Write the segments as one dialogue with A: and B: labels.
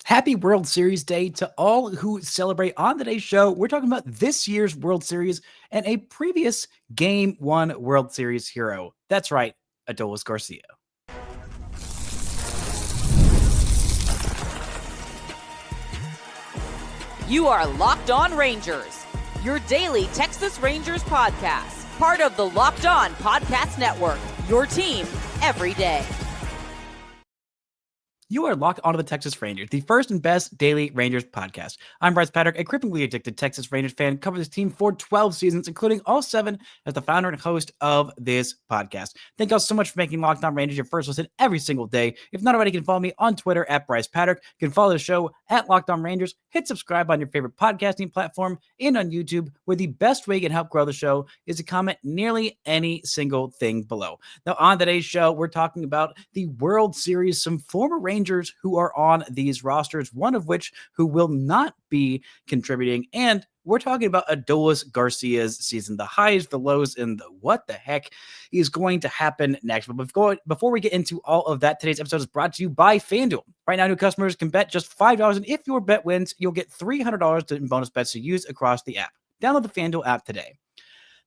A: Happy World Series Day to all who celebrate. On today's show, we're talking about this year's World Series and a previous Game 1 World Series hero. That's right, Adolis Garcia.
B: You are Locked On Rangers, your daily Texas Rangers podcast, part of the Locked On Podcast Network, your team every day.
A: You are locked onto the Texas Rangers, the first and best daily Rangers podcast. I'm PrizePicks, a cripplingly addicted Texas Rangers fan, covered this team for 12 seasons, including all 7 as the founder and host of this podcast. Thank y'all so much for making Locked On Rangers your first listen every single day. If not already, you can follow me on Twitter at PrizePicks. You can follow the show at Locked On Rangers. Hit subscribe on your favorite podcasting platform and on YouTube, where the best way you can help grow the show is to comment nearly any single thing below. Now, on today's show, we're talking about the World Series, some former Rangers who are on these rosters, one of which who will not be contributing, and we're talking about Adolis Garcia's season, the highs, the lows, and the what the heck is going to happen next. But before we get into all of that, today's episode is brought to you by FanDuel. Right now, new customers can bet just $5, and if your bet wins, you'll get $300 in bonus bets to use across the app. Download the FanDuel app today.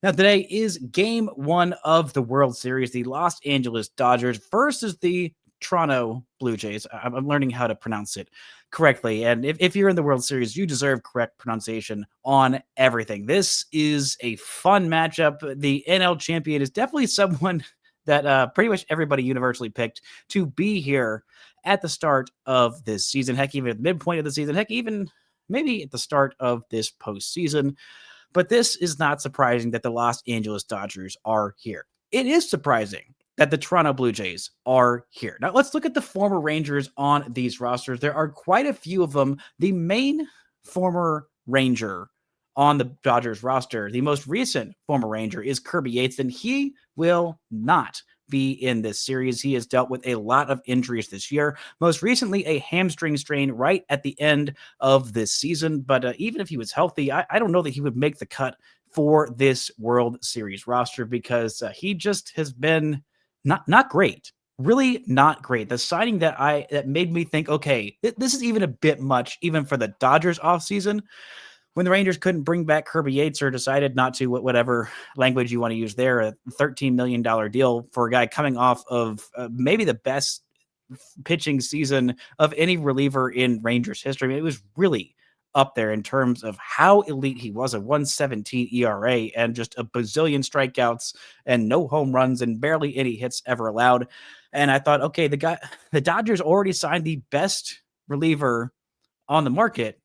A: Now, today is Game 1 of the World Series, the Los Angeles Dodgers versus the Toronto Blue Jays. I'm learning how to pronounce it correctly. And if you're in the World Series, you deserve correct pronunciation on everything. This is a fun matchup. The NL champion is definitely someone that pretty much everybody universally picked to be here at the start of this season. Heck, even at the midpoint of the season. Heck, even maybe at the start of this postseason. But this is not surprising that the Los Angeles Dodgers are here. It is surprising that the Toronto Blue Jays are here. Now, let's look at the former Rangers on these rosters. There are quite a few of them. The main former Ranger on the Dodgers roster, the most recent former Ranger, is Kirby Yates, and he will not be in this series. He has dealt with a lot of injuries this year, most recently a hamstring strain right at the end of this season. But even if he was healthy, I don't know that he would make the cut for this World Series roster because he just has been not great. Really not great. The signing that made me think, okay, this is even a bit much, even for the Dodgers offseason, when the Rangers couldn't bring back Kirby Yates or decided not to, whatever language you want to use there, a $13 million deal for a guy coming off of maybe the best pitching season of any reliever in Rangers history. I mean, it was really up there in terms of how elite he was, a 1.17 ERA and just a bazillion strikeouts and no home runs and barely any hits ever allowed. And I thought, okay, the Dodgers already signed the best reliever on the market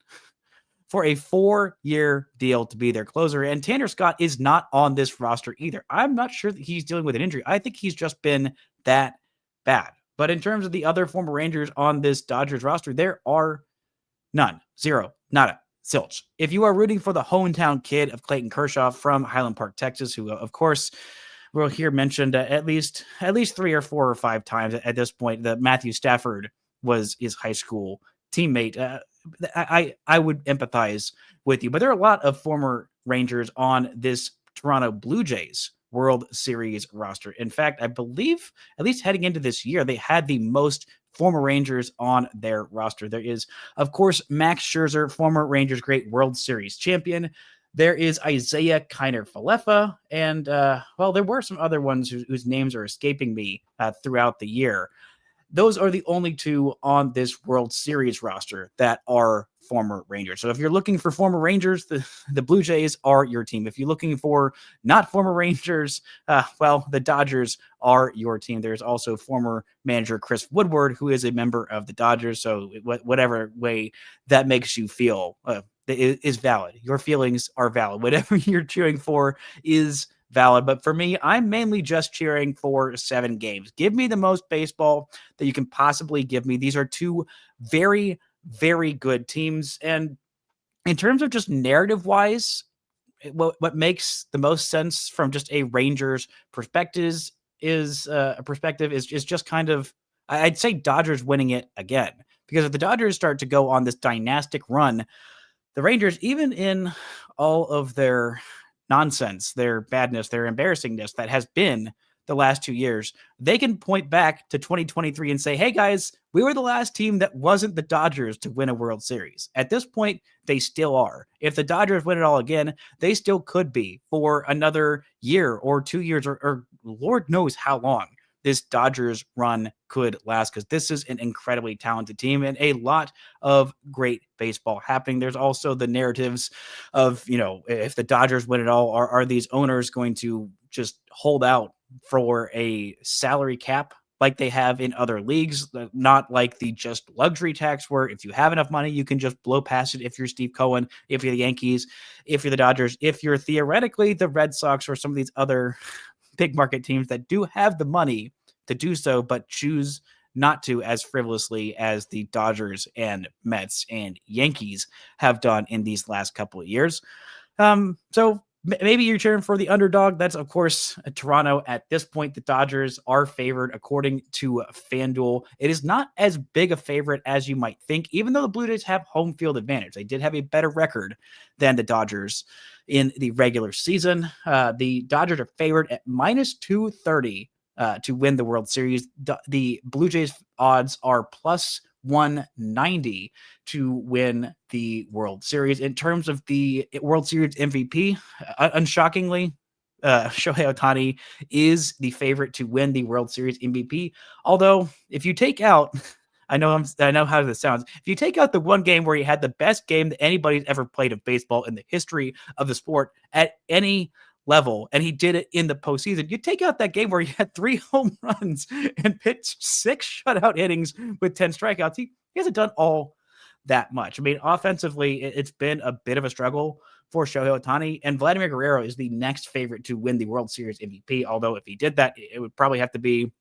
A: for a 4-year deal to be their closer. And Tanner Scott is not on this roster either. I'm not sure that he's dealing with an injury. I think he's just been that bad. But in terms of the other former Rangers on this Dodgers roster, there are none. Zero. Nada. Zilch. If you are rooting for the hometown kid of Clayton Kershaw from Highland Park, Texas, who, of course, we'll hear mentioned at least 3 or 4 or 5 times at this point, that Matthew Stafford was his high school teammate. I would empathize with you, but there are a lot of former Rangers on this Toronto Blue Jays World Series roster. In fact, I believe, at least heading into this year, they had the most former Rangers on their roster. There is, of course, Max Scherzer, former Rangers great World Series champion. There is Isaiah Kiner-Falefa, and, well, there were some other ones whose names are escaping me throughout the year. Those are the only 2 on this World Series roster that are former Rangers. So if you're looking for former Rangers, the Blue Jays are your team. If you're looking for not former Rangers, well, the Dodgers are your team. There's also former manager Chris Woodward, who is a member of the Dodgers. So whatever way that makes you feel is valid. Your feelings are valid. Whatever you're cheering for is valid. But for me, I'm mainly just cheering for 7 games. Give me the most baseball that you can possibly give me. These are 2 very, very good teams. And in terms of just narrative wise, what makes the most sense from just a Rangers perspective is just kind of, I'd say Dodgers winning it again. Because if the Dodgers start to go on this dynastic run, the Rangers, even in all of their nonsense, their badness, their embarrassingness that has been the last 2 years, they can point back to 2023 and say, hey guys, we were the last team that wasn't the Dodgers to win a World Series. At this point, they still are. If the Dodgers win it all again, they still could be for another year or 2 years or Lord knows how long this Dodgers run could last, because this is an incredibly talented team and a lot of great baseball happening. There's also the narratives of, if the Dodgers win it all, are these owners going to just hold out for a salary cap like they have in other leagues, not like the just luxury tax where if you have enough money, you can just blow past it if you're Steve Cohen, if you're the Yankees, if you're the Dodgers, if you're theoretically the Red Sox or some of these other big market teams that do have the money to do so, but choose not to as frivolously as the Dodgers and Mets and Yankees have done in these last couple of years. So maybe you're cheering for the underdog. That's, of course, Toronto. At this point, the Dodgers are favored according to FanDuel. It is not as big a favorite as you might think, even though the Blue Jays have home field advantage. They did have a better record than the Dodgers in the regular season. The Dodgers are favored at minus 230 to win the World Series. The Blue Jays odds are plus 190 to win the World Series. In terms of the World Series MVP, unshockingly, Shohei Ohtani is the favorite to win the World Series MVP. Although, if you take out, I know how this sounds. If you take out the one game where he had the best game that anybody's ever played of baseball in the history of the sport at any level, and he did it in the postseason, you take out that game where he had 3 home runs and pitched 6 shutout innings with 10 strikeouts. He hasn't done all that much. I mean, offensively, it's been a bit of a struggle for Shohei Ohtani, and Vladimir Guerrero is the next favorite to win the World Series MVP. Although if he did that, it would probably have to be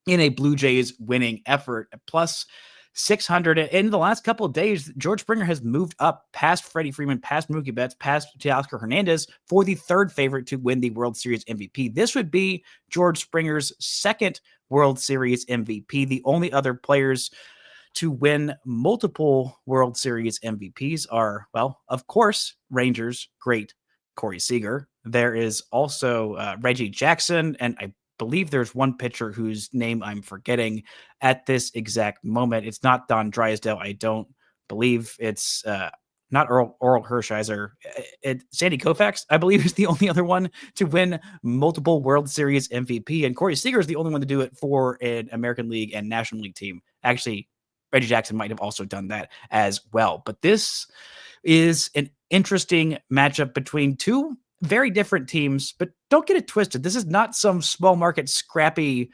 A: in a Blue Jays winning effort. Plus 600. In the last couple of days, George Springer has moved up past Freddie Freeman, past Mookie Betts, past Teoscar Hernandez for the third favorite to win the World Series MVP. This would be George Springer's second World Series MVP. The only other players to win multiple World Series MVPs are, well, of course, Rangers great Corey Seager. There is also Reggie Jackson, and I believe there's one pitcher whose name I'm forgetting at this exact moment. It's not Don Drysdale. I don't believe it's not Oral Hershiser. Sandy Koufax, I believe, is the only other one to win multiple World Series MVP. And Corey Seager is the only one to do it for an American League and National League team. Actually, Reggie Jackson might have also done that as well. But this is an interesting matchup between two very different teams, but don't get it twisted. This is not some small market, scrappy,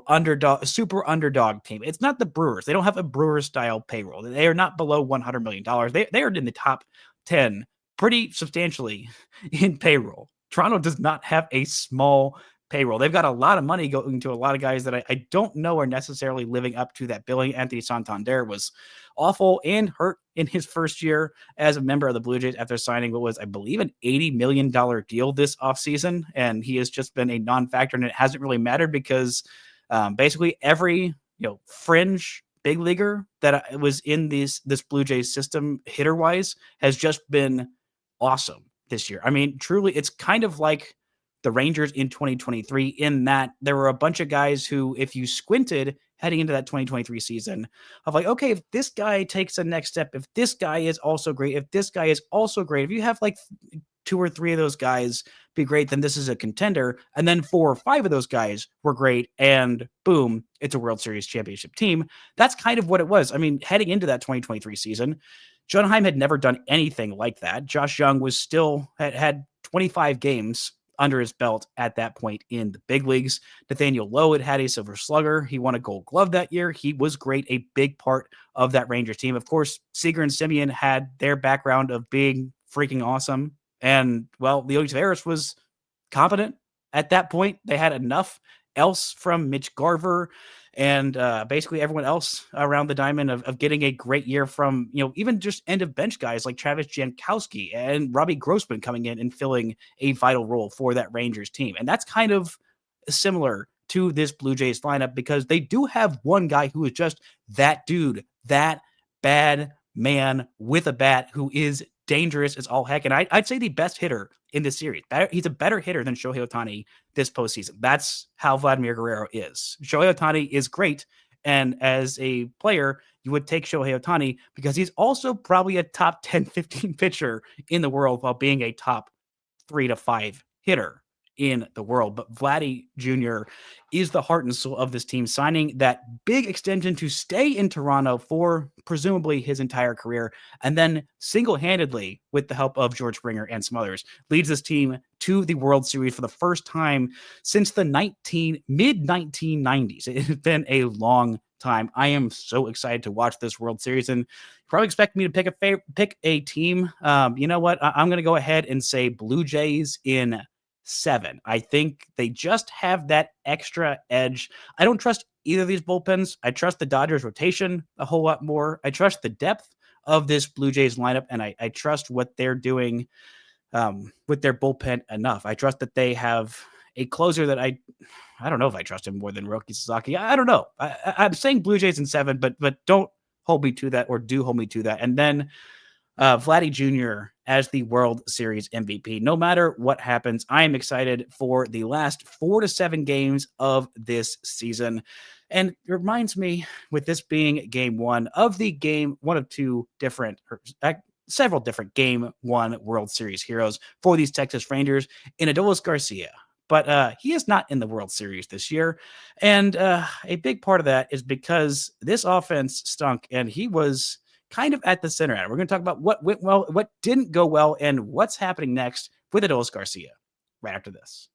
A: underdog, super underdog team. It's not the Brewers. They don't have a Brewers style payroll. They are not below $100 million. They are in the top 10 pretty substantially in payroll. Toronto does not have a small payroll. They've got a lot of money going to a lot of guys that I don't know are necessarily living up to that billing. Anthony Santander was awful and hurt in his first year as a member of the Blue Jays after signing what was, I believe, an $80 million deal this offseason. And he has just been a non-factor, and it hasn't really mattered because basically every fringe big leaguer that was in this Blue Jays system hitter-wise has just been awesome this year. I mean, truly, it's kind of like the Rangers in 2023 in that there were a bunch of guys who, if you squinted heading into that 2023 season of like, okay, if this guy takes a next step, if this guy is also great, if this guy is also great, if you have like 2 or 3 of those guys be great, then this is a contender. And then 4 or 5 of those guys were great, and boom, it's a World Series championship team. That's kind of what it was. I mean, heading into that 2023 season, John Heim had never done anything like that. Josh Young was still had 25 games under his belt at that point in the big leagues. Nathaniel Lowe had a Silver Slugger. He won a Gold Glove that year. He was great, a big part of that Rangers team. Of course, Seager and Simeon had their background of being freaking awesome. And, well, Leody Taveras was competent at that point. They had enough else from Mitch Garver and basically everyone else around the diamond of getting a great year from, even just end of bench guys like Travis Jankowski and Robbie Grossman coming in and filling a vital role for that Rangers team. And that's kind of similar to this Blue Jays lineup because they do have one guy who is just that dude, that bad man with a bat who is dangerous as all heck. And I'd say the best hitter in this series. He's a better hitter than Shohei Ohtani this postseason. That's how Vladimir Guerrero is. Shohei Ohtani is great. And as a player, you would take Shohei Ohtani because he's also probably a top 10, 15 pitcher in the world while being a top 3 to 5 hitter in the world. But Vladdy Jr. is the heart and soul of this team, signing that big extension to stay in Toronto for presumably his entire career. And then single-handedly, with the help of George Springer and some others, leads this team to the World Series for the first time since the mid-1990s. It has been a long time. I am so excited to watch this World Series, and probably expect me to pick a team. You know what? I'm going to go ahead and say Blue Jays in 7. I think they just have that extra edge. I don't trust either of these bullpens. I trust the Dodgers rotation a whole lot more. I trust the depth of this Blue Jays lineup, and I trust what they're doing with their bullpen enough. I trust that they have a closer that I don't know if I trust him more than Roki Sasaki. I don't know. I'm saying Blue Jays in 7, but don't hold me to that, or do hold me to that. And then Vladdy Jr. as the World Series MVP. No matter what happens, I am excited for the last 4 to 7 games of this season. And it reminds me, with this being game one of one of two different, several different game one World Series heroes for these Texas Rangers in Adolis Garcia. But he is not in the World Series this year. And a big part of that is because this offense stunk, and he was kind of at the center of it. We're going to talk about what went well, what didn't go well, and what's happening next with Adolis Garcia right after this.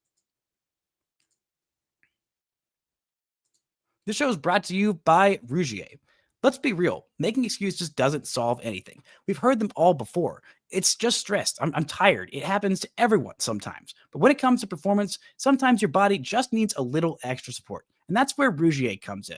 A: This show is brought to you by Rugiet. Let's be real. Making excuses doesn't solve anything. We've heard them all before. It's just stressed. I'm tired. It happens to everyone sometimes. But when it comes to performance, sometimes your body just needs a little extra support. And that's where Rugiet comes in.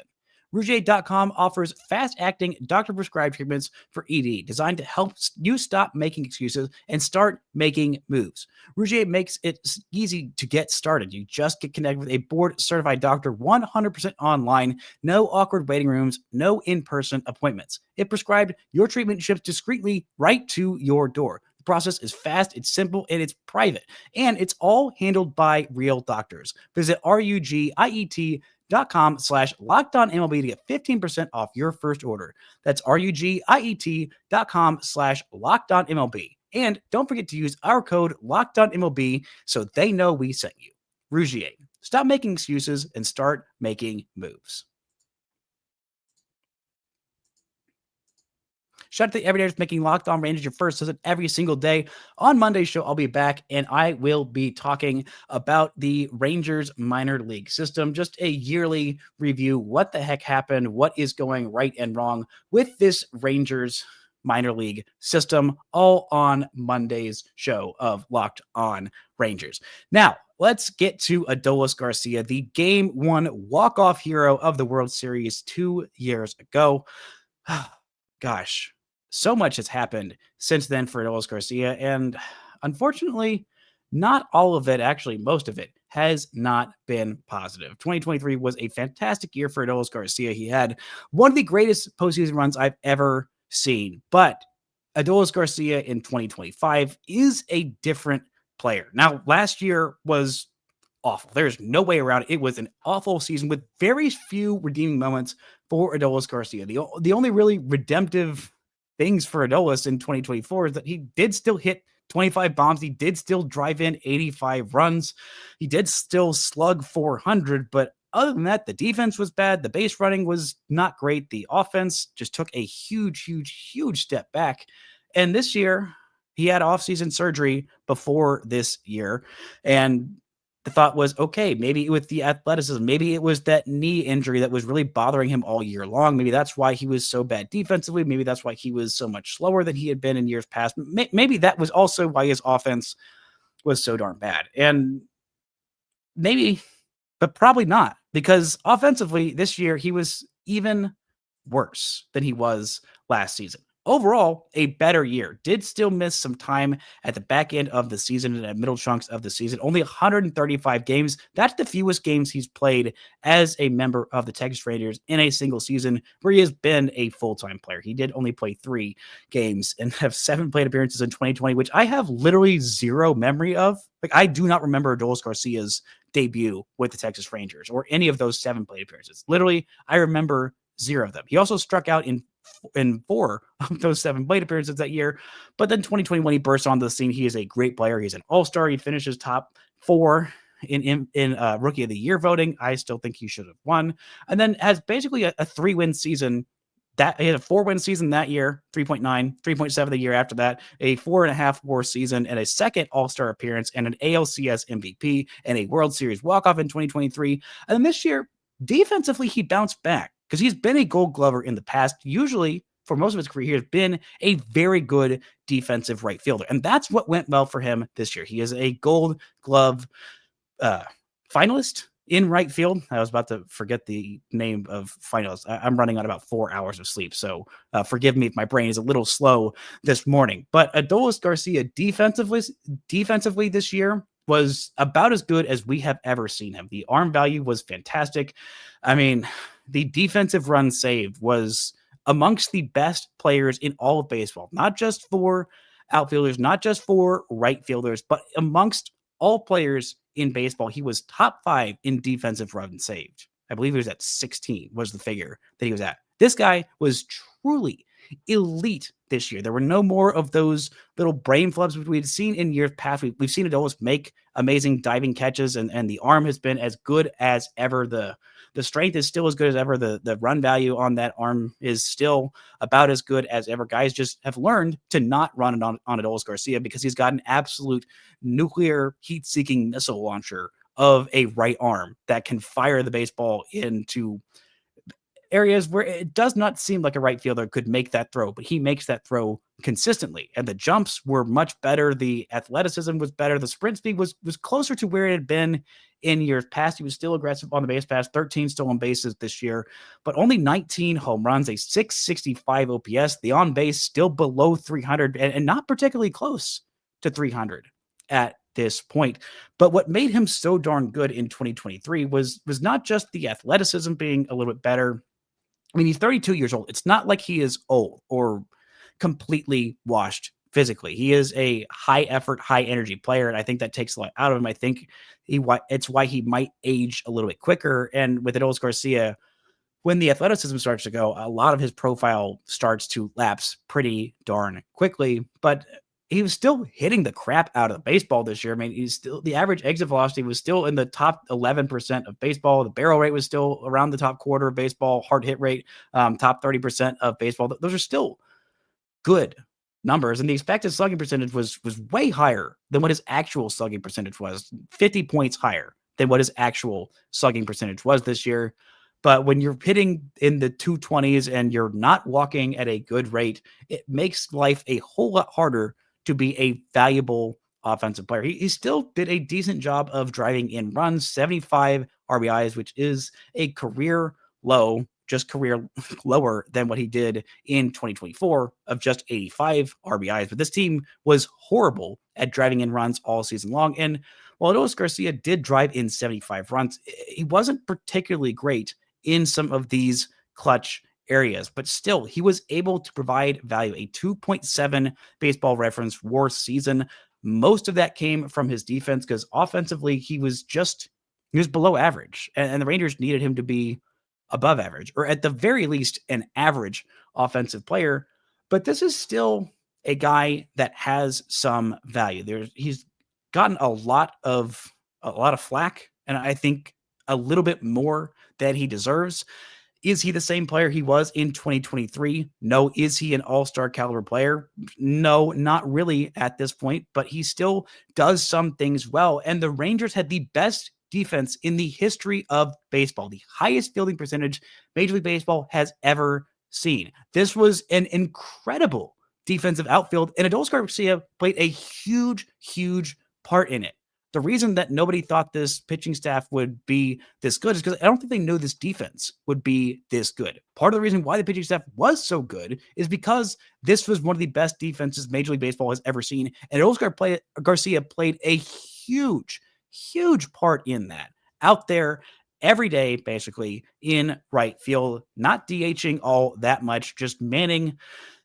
A: Rugiet.com offers fast-acting, doctor-prescribed treatments for ED designed to help you stop making excuses and start making moves. Rugiet makes it easy to get started. You just get connected with a board-certified doctor 100% online, no awkward waiting rooms, no in-person appointments. It prescribed your treatment ships discreetly right to your door. The process is fast, it's simple, and it's private. And it's all handled by real doctors. Visit RUGIET.com/LockedOnMLB to get 15% off your first order. That's RUGIET.com/LockedOnMLB. And don't forget to use our code LockedOnMLB so they know we sent you. Rugiet. Stop making excuses and start making moves. Shout out to the everydayers making Locked On Rangers your first listen every single day. On Monday's show, I'll be back, and I will be talking about the Rangers minor league system, just a yearly review. What the heck happened? What is going right and wrong with this Rangers minor league system? All on Monday's show of Locked On Rangers. Now, let's get to Adolis Garcia, the game one walk-off hero of the World Series 2 years ago. Gosh. So much has happened since then for Adolis Garcia, and unfortunately, not all of it, actually most of it, has not been positive. 2023 was a fantastic year for Adolis Garcia. He had one of the greatest postseason runs I've ever seen, but Adolis Garcia in 2025 is a different player. Now, last year was awful. There's no way around it. It was an awful season with very few redeeming moments for Adolis Garcia. The only really redemptive things for Adolis in 2024 is that he did still hit 25 bombs. He did still drive in 85 runs. He did still slug 400, but other than that, the defense was bad. The base running was not great. The offense just took a huge step back. And this year, he had offseason surgery before this year, and the thought was, okay, maybe with the athleticism, maybe it was that knee injury that was really bothering him all year long. Maybe that's why he was so bad defensively. Maybe that's why he was so much slower than he had been in years past. Maybe that was also why his offense was so darn bad. And maybe, but probably not, because offensively this year he was even worse than he was last season. overall, a better year. Did still miss some time at the back end of the season and at middle chunks of the season. Only 135 games. That's the fewest games he's played as a member of the Texas Rangers in a single season where he has been a full-time player. He did only play 3 games and have 7 plate appearances in 2020, which I have literally zero memory of. Like, I do not remember Adolis Garcia's debut with the Texas Rangers or any of those 7 plate appearances. Literally, I remember 0 of them. He also struck out in 4 of those 7 plate appearances that year. But then 2021, he burst onto the scene. He is a great player. He's an all-star. He finishes top 4 in Rookie of the Year voting. I still think he should have won. And then has basically a 3-win season. That he had a 4-win season that year, 3.9, 3.7 the year after that, a 4.5 WAR season, and a second All-Star appearance, and an ALCS MVP, and a World Series walk-off in 2023. And then this year, defensively, he bounced back because he's been a Gold Glover in the past. Usually, for most of his career, he has been a very good defensive right fielder, and that's what went well for him this year. He is a Gold Glove finalist in right field. I was about to forget the name of finalists. I'm running on about 4 hours of sleep, so forgive me if my brain is a little slow this morning. But Adolis Garcia defensively this year was about as good as we have ever seen him. The arm value was fantastic. I mean, the defensive run saved was amongst the best players in all of baseball, not just for outfielders, not just for right fielders, but amongst all players in baseball. He was top 5 in defensive runs saved. I believe he was at 16 was the figure that he was at. This guy was truly elite this year. There were no more of those little brain flubs which we'd seen in years past. We've seen Adolis make amazing diving catches, and the arm has been as good as ever. The strength is still as good as ever. The run value on that arm is still about as good as ever. Guys just have learned to not run it on Adolis Garcia because he's got an absolute nuclear heat-seeking missile launcher of a right arm that can fire the baseball into areas where it does not seem like a right fielder could make that throw, but he makes that throw consistently. And the jumps were much better. The athleticism was better. The sprint speed was closer to where it had been in years past. He was still aggressive on the base pass, 13 stolen bases this year, but only 19 home runs, a 665 OPS. The on base still below 300 and not particularly close to 300 at this point. But what made him so darn good in 2023 was not just the athleticism being a little bit better. I mean, he's 32 years old. It's not like he is old or completely washed physically. He is a high effort, high energy player, and I think that takes a lot out of him. I think it's why he might age a little bit quicker. And with Adolis Garcia, when the athleticism starts to go, a lot of his profile starts to lapse pretty darn quickly. But he was still hitting the crap out of the baseball this year. I mean, the average exit velocity was still in the top 11% of baseball. The barrel rate was still around the top quarter of baseball. Hard hit rate, top 30% of baseball. Those are still good numbers. And the expected slugging percentage was way higher than what his actual slugging percentage was, 50 points higher than what his actual slugging percentage was this year. But when you're hitting in the 220s and you're not walking at a good rate, it makes life a whole lot harder to be a valuable offensive player. He still did a decent job of driving in runs, 75 RBIs, which is a career low, just career lower than what he did in 2024 of just 85 RBIs. But this team was horrible at driving in runs all season long. And while Adolis Garcia did drive in 75 runs, he wasn't particularly great in some of these clutch areas, but still he was able to provide value, a 2.7 baseball reference WAR season. Most of that came from his defense because offensively he was below average, and the Rangers needed him to be above average, or at the very least an average offensive player. But this is still a guy that has some value. He's gotten a lot of flack, and I think a little bit more than he deserves. Is he the same player he was in 2023? No. Is he an all-star caliber player? No, not really at this point, but he still does some things well. And the Rangers had the best defense in the history of baseball, the highest fielding percentage Major League Baseball has ever seen. This was an incredible defensive outfield, and Adolis Garcia played a huge, huge part in it. the reason that nobody thought this pitching staff would be this good is because I don't think they knew this defense would be this good. Part of the reason why the pitching staff was so good is because this was one of the best defenses Major League Baseball has ever seen. And Adolis Garcia played a huge, huge part in that. Out there every day, basically, in right field, not DHing all that much, just manning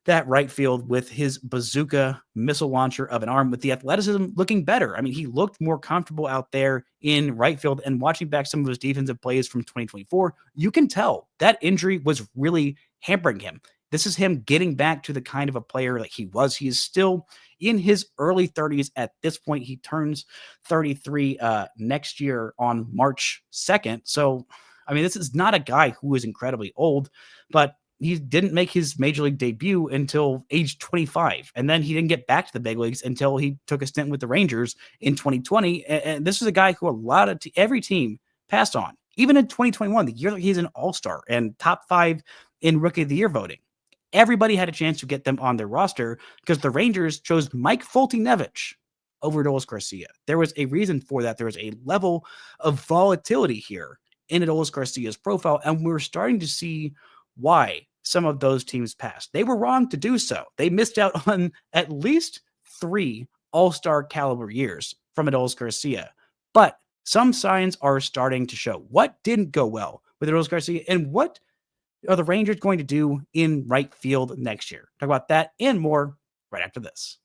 A: that right field with his bazooka missile launcher of an arm, with the athleticism looking better. I mean, he looked more comfortable out there in right field, and watching back some of his defensive plays from 2024, you can tell that injury was really hampering him. This is him getting back to the kind of a player that he was. He is still in his early 30s at this point. He turns 33 next year on March 2nd. So, I mean, this is not a guy who is incredibly old, but he didn't make his major league debut until age 25. And then he didn't get back to the big leagues until he took a stint with the Rangers in 2020. And this is a guy who every team passed on, even in 2021, the year that he's an all-star and top 5 in Rookie of the Year voting. Everybody had a chance to get them on their roster because the Rangers chose Mike Foltynewicz over Adolis Garcia. There was a reason for that. There was a level of volatility here in Adolis Garcia's profile, and we're starting to see why some of those teams passed. They were wrong to do so. They missed out on at least 3 all-star caliber years from Adolis Garcia. But some signs are starting to show. What didn't go well with Adolis Garcia, and what are the Rangers going to do in right field next year? Talk about that and more right after this.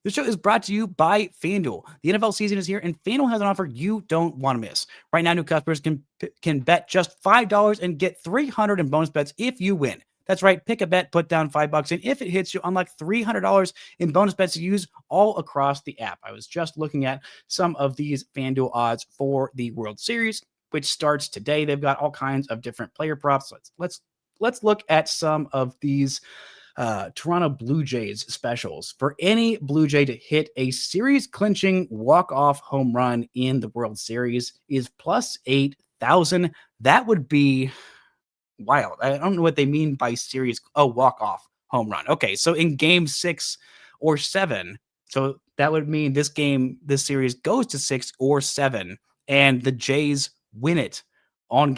A: The show is brought to you by FanDuel. The NFL season is here, and FanDuel has an offer you don't want to miss. Right now, new customers can bet just $5 and get $300 in bonus bets if you win. That's right. Pick a bet, put down $5, and if it hits, you unlock $300 in bonus bets to use all across the app. I was just looking at some of these FanDuel odds for the World Series, which starts today. They've got all kinds of different player props. Let's look at some of these Toronto Blue Jays specials. For any Blue Jay to hit a series clinching walk-off home run in the World Series is plus 8,000. That would be wild. I don't know what they mean by series. Oh, walk-off home run. Okay, so in game 6 or 7, so that would mean this series goes to 6 or 7, and the Jays win it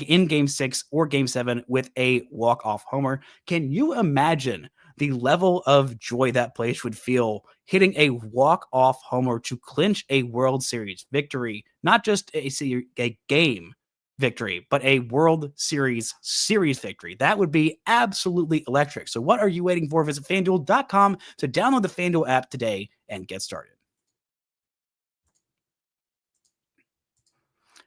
A: in game 6 or game 7 with a walk-off homer. Can you imagine the level of joy that place would feel hitting a walk-off homer to clinch a World Series victory? Not just a game victory, but a World Series victory. That would be absolutely electric. So what are you waiting for? Visit FanDuel.com to download the FanDuel app today and get started.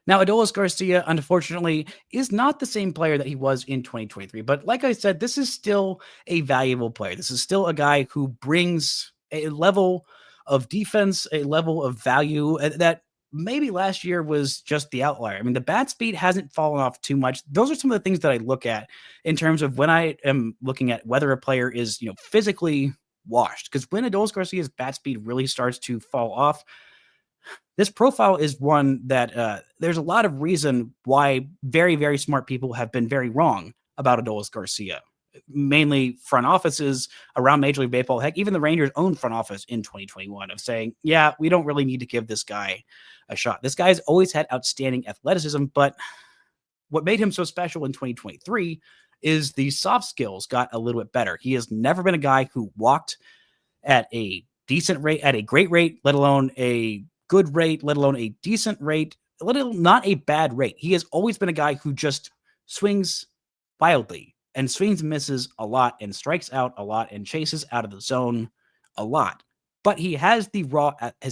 A: Now, Adolis Garcia, unfortunately, is not the same player that he was in 2023. But like I said, this is still a valuable player. This is still a guy who brings a level of defense, a level of value that maybe last year was just the outlier. I mean, the bat speed hasn't fallen off too much. Those are some of the things that I look at in terms of when I am looking at whether a player is, physically washed. Because when Adolis Garcia's bat speed really starts to fall off, this profile is one that there's a lot of reason why very, very smart people have been very wrong about Adolis Garcia. Mainly front offices around Major League Baseball, heck, even the Rangers' own front office in 2021 of saying, yeah, we don't really need to give this guy a shot. This guy's always had outstanding athleticism, but what made him so special in 2023 is the soft skills got a little bit better. He has never been a guy who walked at a decent rate, at a great rate, let alone a good rate, let alone a decent rate, not a bad rate. He has always been a guy who just swings wildly and swings and misses a lot and strikes out a lot and chases out of the zone a lot. But he has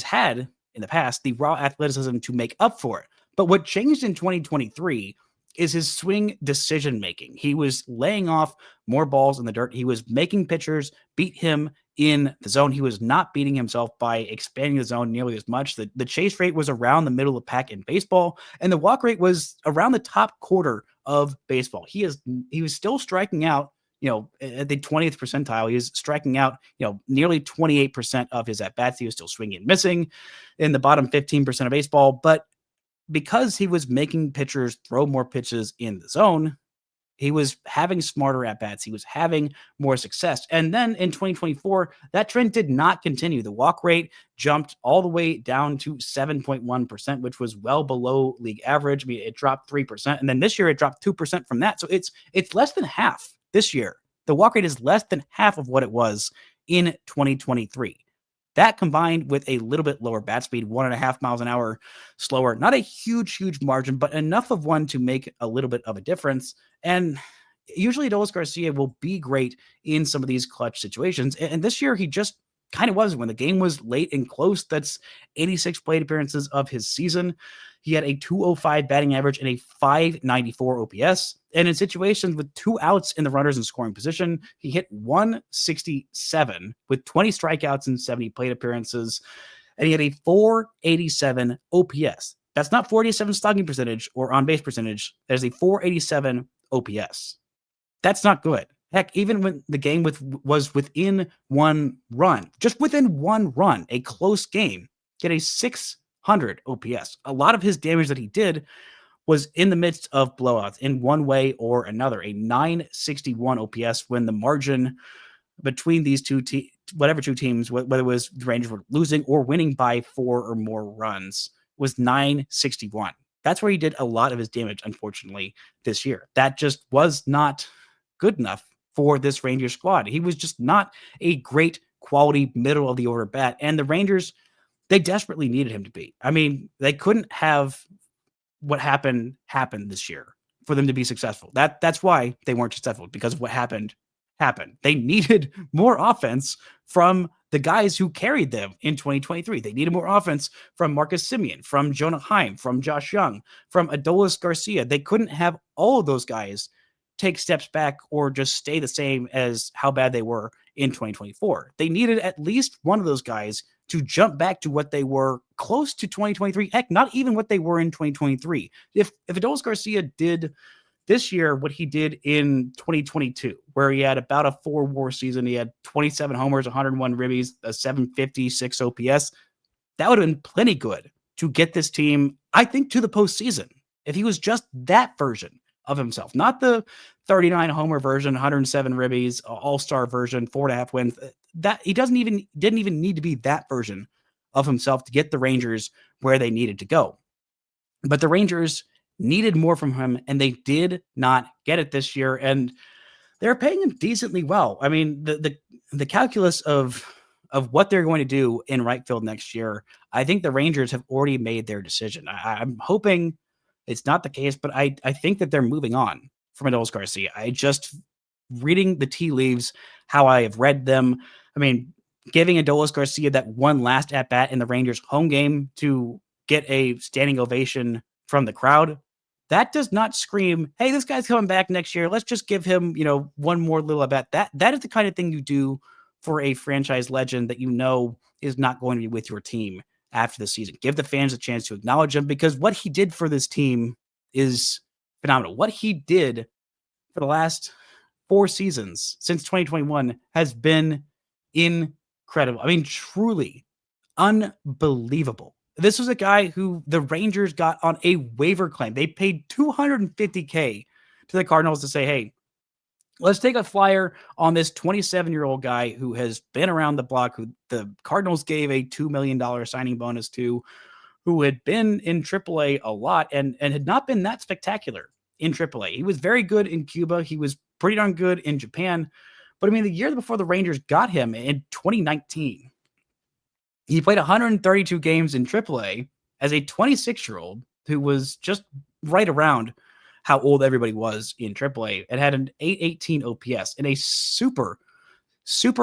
A: had in the past the raw athleticism to make up for it. But what changed in 2023 is his swing decision making. He was laying off more balls in the dirt. He was making pitchers beat him in the zone. He was not beating himself by expanding the zone nearly as much. The chase rate was around the middle of the pack in baseball, and the walk rate was around the top quarter of baseball. He was still striking out, at the 20th percentile. He was striking out, nearly 28% of his at-bats. He was still swinging and missing in the bottom 15% of baseball, but because he was making pitchers throw more pitches in the zone, He was having smarter at-bats. He was having more success. And then in 2024, that trend did not continue. The walk rate jumped all the way down to 7.1%, which was well below league average. I mean, it dropped 3%. And then this year it dropped 2% from that. So it's less than half this year. The walk rate is less than half of what it was in 2023. That combined with a little bit lower bat speed, 1.5 miles an hour slower, not a huge margin, but enough of one to make a little bit of a difference. And usually Adolis Garcia will be great in some of these clutch situations. And this year he just kind of wasn't. When the game was late and close, that's 86 plate appearances of his season. He had a 205 batting average and a 594 OPS. And in situations with 2 outs in the runners in scoring position, he hit 167 with 20 strikeouts and 70 plate appearances. And he had a 487 OPS. That's not 487 slugging percentage or on base percentage. That is a 487 OPS. That's not good. Heck, even when the game was within 1 run, just within 1 run, a close game, get a 600 OPS. A lot of his damage that he did was in the midst of blowouts in one way or another. A 961 OPS when the margin between these whatever two teams, whether it was the Rangers were losing or winning by 4 or more runs, was 961. That's where he did a lot of his damage, unfortunately, this year. That just was not good enough for this Rangers squad. He was just not a great quality middle of the order bat. And the Rangers, they desperately needed him to be. I mean, they couldn't have what happened this year for them to be successful. That's why they weren't successful, because of what happened. They needed more offense from the guys who carried them in 2023. They needed more offense from Marcus Semien, from Jonah Heim, from Josh Young, from Adolis Garcia. They couldn't have all of those guys take steps back or just stay the same as how bad they were in 2024. They needed at least one of those guys to jump back to what they were close to 2023. Heck, not even what they were in 2023. If Adolis Garcia did this year what he did in 2022, where he had about a 4 WAR season, he had 27 homers, 101 ribbies, a 756 OPS, that would have been plenty good to get this team, I think, to the postseason. If he was just that version of himself, not the 39 homer version, 107 ribbies, all-star version, 4.5 wins. That he didn't even need to be that version of himself to get the Rangers where they needed to go. But the Rangers needed more from him, and they did not get it this year. And they're paying him decently well. I mean, the calculus of what they're going to do in right field next year, I think the Rangers have already made their decision. I'm hoping it's not the case, but I think that they're moving on from Adolis Garcia. I just reading the tea leaves, how I have read them. I mean, giving Adolis Garcia that one last at bat in the Rangers home game to get a standing ovation from the crowd, that does not scream, hey, this guy's coming back next year. Let's just give him, one more little at bat. That is the kind of thing you do for a franchise legend that is not going to be with your team after the season. Give the fans a chance to acknowledge him, because what he did for this team is phenomenal. What he did for the last 4 seasons since 2021 has been incredible. I mean, truly unbelievable. This was a guy who the Rangers got on a waiver claim. They paid $250K to the Cardinals to say, hey, let's take a flyer on this 27-year-old guy who has been around the block, who the Cardinals gave a $2 million signing bonus to, who had been in AAA a lot and had not been that spectacular in AAA. He was very good in Cuba. He was pretty darn good in Japan. But I mean, the year before the Rangers got him in 2019, he played 132 games in AAA as a 26-year-old who was just right around how old everybody was in AAA, and had an 818 OPS in a super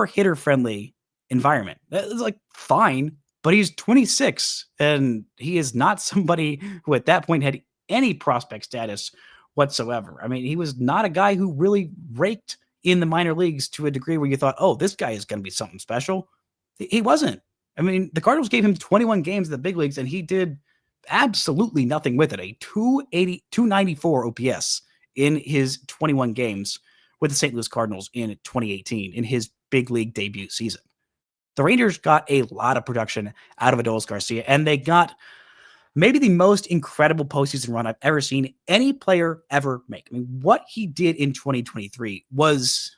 A: hitter-friendly environment. That is like fine, but he's 26, and he is not somebody who at that point had any prospect status whatsoever. I mean, he was not a guy who really raked in the minor leagues to a degree where you thought, oh, this guy is going to be something special. He wasn't. I mean, the Cardinals gave him 21 games in the big leagues, and he did absolutely nothing with it. A 294 OPS in his 21 games with the St. Louis Cardinals in 2018 in his big league debut season. The Rangers got a lot of production out of Adolis Garcia, and they got maybe the most incredible postseason run I've ever seen any player ever make. I mean, what he did in 2023 was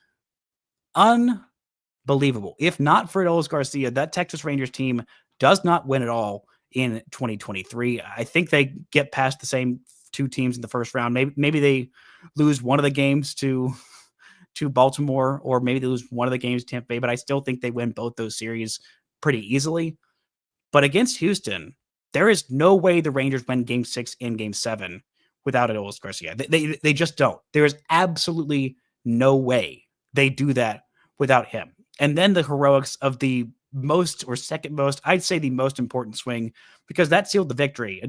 A: unbelievable. If not for Adolis Garcia, that Texas Rangers team does not win at all in 2023. I think they get past the same two teams in the first round. Maybe they lose one of the games to Baltimore, or maybe they lose one of the games to Tampa Bay, but I still think they win both those series pretty easily. But against Houston, there is no way the Rangers win game 6 and game 7 without Adolis Garcia. They just don't. There is absolutely no way they do that without him. And then the heroics of the most or second most, I'd say the most important swing, because that sealed the victory.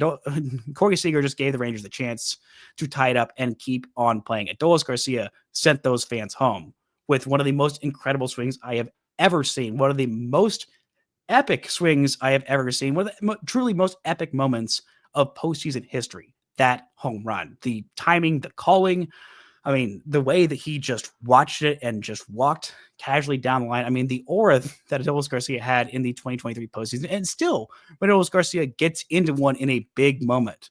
A: Corey Seager just gave the Rangers the chance to tie it up and keep on playing. Adolis Garcia sent those fans home with one of the most incredible swings I have ever seen. One of the most epic swings I have ever seen. One of the truly most epic moments of postseason history. That home run, the timing, the calling. I mean, the way that he just watched it and just walked casually down the line. I mean, the aura that Adolis Garcia had in the 2023 postseason, and still, when Adolis Garcia gets into one in a big moment,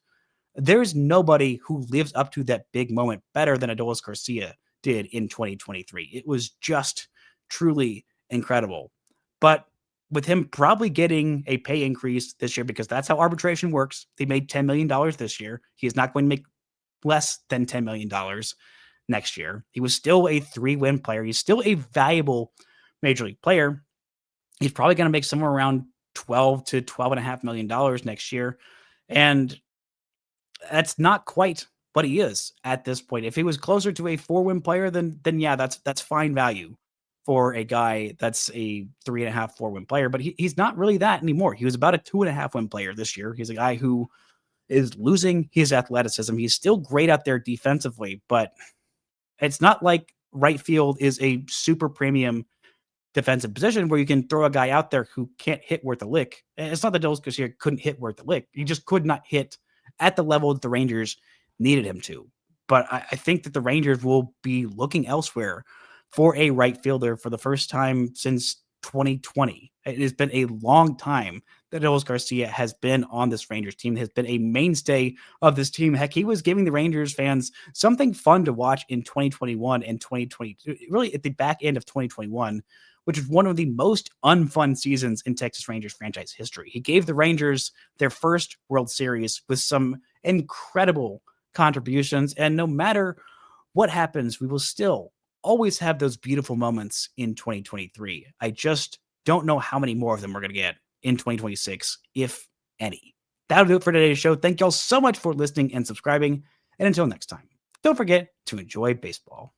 A: there's nobody who lives up to that big moment better than Adolis Garcia did in 2023. It was just truly incredible. But with him probably getting a pay increase this year, because that's how arbitration works. They made $10 million this year. He is not going to make less than $10 million next year. He was still a 3-win player. He's still a valuable major league player. He's probably going to make somewhere around $12 to $12.5 million next year. And that's not quite what he is at this point. If he was closer to a 4-win player, then yeah, that's fine value for a guy that's a 3.5, 4-win player. But he's not really that anymore. He was about a 2.5-win player this year. He's a guy who is losing his athleticism. He's still great out there defensively, but it's not like right field is a super premium defensive position where you can throw a guy out there who can't hit worth a lick. And it's not that Adolis Garcia couldn't hit worth a lick. He just could not hit at the level that the Rangers needed him to. But I think that the Rangers will be looking elsewhere for a right fielder for the first time since 2020. It has been a long time that Adolis Garcia has been on this Rangers team, has been a mainstay of this team. Heck, he was giving the Rangers fans something fun to watch in 2021 and 2022, really at the back end of 2021, which is one of the most unfun seasons in Texas Rangers franchise history. He gave the Rangers their first World Series with some incredible contributions. And no matter what happens, we will still always have those beautiful moments in 2023. I just don't know how many more of them we're going to get in 2026, if any. That'll do it for today's show. Thank y'all so much for listening and subscribing. And until next time, don't forget to enjoy baseball.